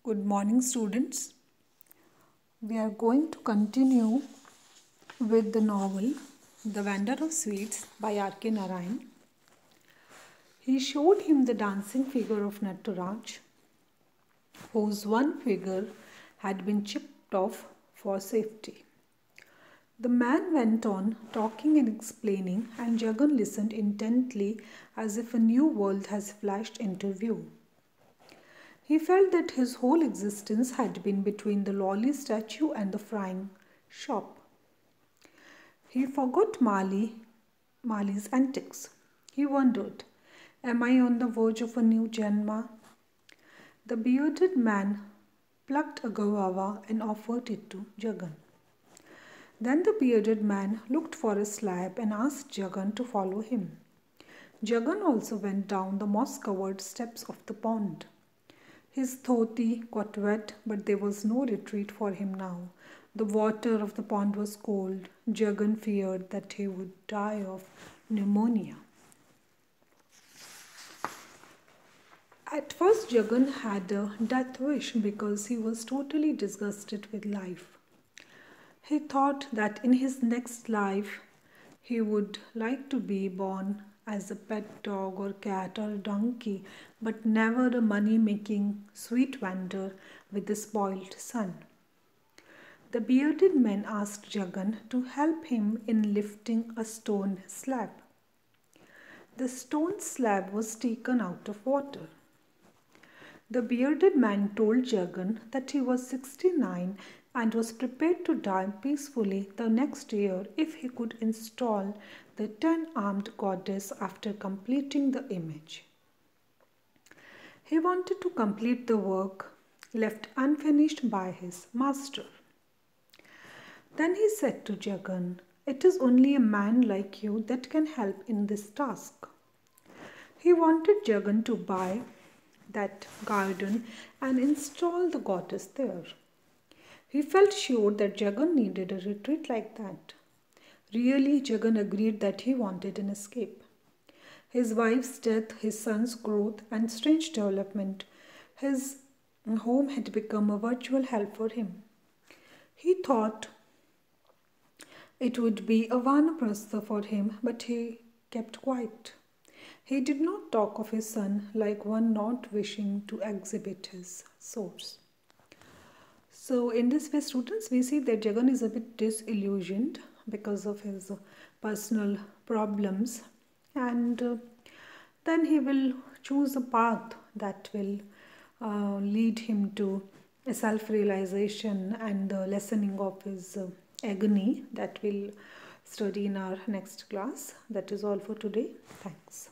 Good morning, students. We are going to continue with the novel The Vendor of Sweets by R.K. Narayan. He showed him the dancing figure of Nataraj, whose one figure had been chipped off for safety. The man went on talking and explaining, and Jagan listened intently as if a new world has flashed into view. He felt that his whole existence had been between the lolly statue and the frying shop. He forgot Mali's antics. He wondered, am I on the verge of a new Janma? The bearded man plucked a guava and offered it to Jagan. Then the bearded man looked for a slab and asked Jagan to follow him. Jagan also went down the moss-covered steps of the pond. His dhoti got wet, but there was no retreat for him now. The water of the pond was cold. Jagan feared that he would die of pneumonia. At first, Jagan had a death wish because he was totally disgusted with life. He thought that in his next life, he would like to be born as a pet dog or cat or donkey, but never a money-making sweet vendor with a spoiled son. The bearded man asked Jagan to help him in lifting a stone slab. The stone slab was taken out of water. The bearded man told Jagan that he was 69 and was prepared to die peacefully the next year if he could install the 10-armed goddess after completing the image. He wanted to complete the work left unfinished by his master. Then he said to Jagan, "It is only a man like you that can help in this task." He wanted Jagan to buy that garden and install the goddess there. He felt sure that Jagan needed a retreat like that. Really, Jagan agreed that he wanted an escape. His wife's death, his son's growth, and strange development, his home had become a virtual hell for him. He thought it would be a vanaprastha for him, but he kept quiet. He did not talk of his son like one not wishing to exhibit his source. So in this way, students, we see that Jagan is a bit disillusioned because of his personal problems, and then he will choose a path that will lead him to a self-realization and the lessening of his agony that we'll study in our next class. That is all for today. Thanks.